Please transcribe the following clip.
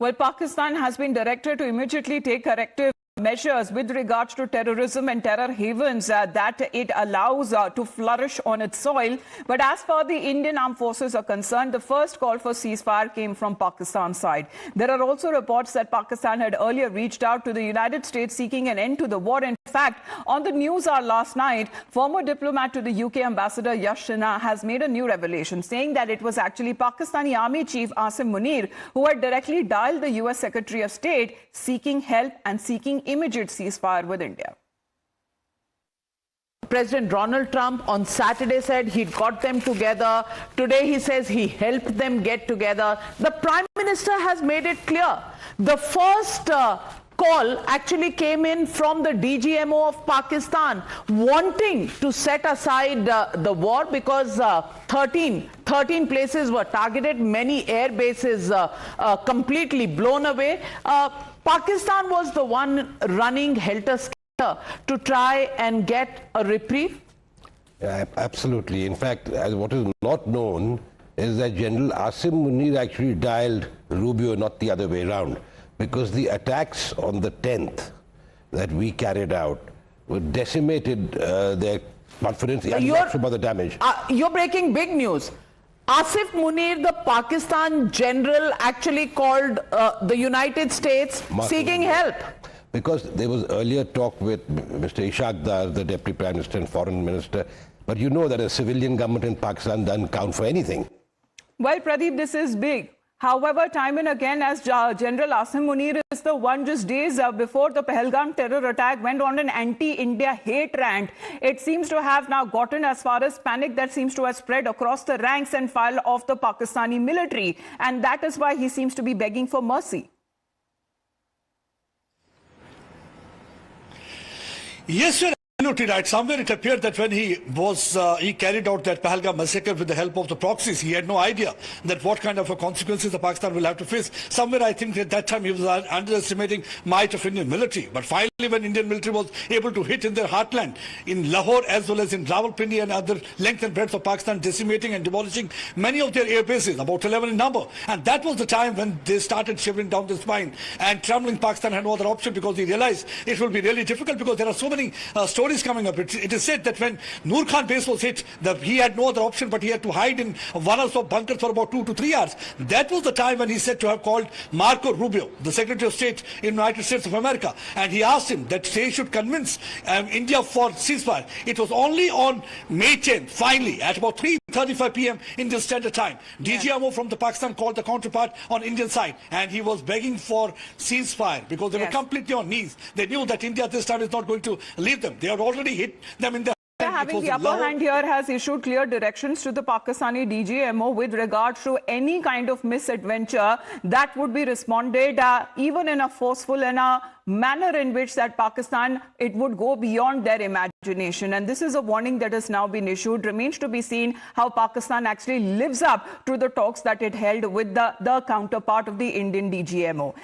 Well, Pakistan has been directed to immediately take corrective measures with regards to terrorism and terror havens that it allows to flourish on its soil. But as far the Indian armed forces are concerned, the first call for ceasefire came from Pakistan's side. There are also reports that Pakistan had earlier reached out to the United States seeking an end to the war. In fact, on the news hour last night, former diplomat to the UK Ambassador Yash Sinha has made a new revelation, saying that it was actually Pakistani Army Chief Asim Munir who had directly dialed the US Secretary of State seeking help and seeking immediate ceasefire with India. President Donald Trump on Saturday said he'd got them together. Today he says he helped them get together. The Prime Minister has made it clear. The first call actually came in from the DGMO of Pakistan wanting to set aside the war because 13 places were targeted, many air bases completely blown away. Pakistan was the one running helter-skelter to try and get a reprieve? Yeah, absolutely. In fact, what is not known is that General Asim Munir actually dialed Rubio, not the other way around, because the attacks on the 10th that we carried out were decimated their confidence about the damage. You're breaking big news. Asif Munir, the Pakistan general, actually called the United States seeking help. Because there was earlier talk with Mr. Ishaq Dar, the Deputy Prime Minister and Foreign Minister, but you know that a civilian government in Pakistan doesn't count for anything. Well, Pradeep, this is big. However, time and again, as General Asim Munir is the one just days before the Pahalgam terror attack went on an anti-India hate rant, it seems to have now gotten as far as panic that seems to have spread across the ranks and file of the Pakistani military. And that is why he seems to be begging for mercy. Yes, sir. Absolutely right. Somewhere it appeared that when he carried out that Pahalgam massacre with the help of the proxies, he had no idea that what kind of consequences the Pakistan will have to face. Somewhere I think at that time he was underestimating might of Indian military. But finally, when Indian military was able to hit in their heartland, in Lahore as well as in Rawalpindi and other length and breadth of Pakistan, decimating and demolishing many of their air bases, about 11 in number. And that was the time when they started shivering down the spine. And trembling Pakistan had no other option because he realized it will be really difficult because there are so many stories coming up. It is said that when Noor Khan base was hit, he had no other option but he had to hide in one of the bunkers for about 2 to 3 hours. That was the time when he said to have called Marco Rubio, the Secretary of State in the United States of America, and he asked him that they should convince India for ceasefire. It was only on May 10th, finally, at about 3:35 p.m. Indian Standard Time, DGMO from the Pakistan called the counterpart on Indian side, and he was begging for ceasefire because they were completely on knees. They knew that India this time is not going to leave them. They had already hit them in the having the upper hand here has issued clear directions to the Pakistani DGMO with regards to any kind of misadventure that would be responded even in a forceful and a manner in which that Pakistan, it would go beyond their imagination. And this is a warning that has now been issued. Remains to be seen how Pakistan actually lives up to the talks that it held with the counterpart of the Indian DGMO.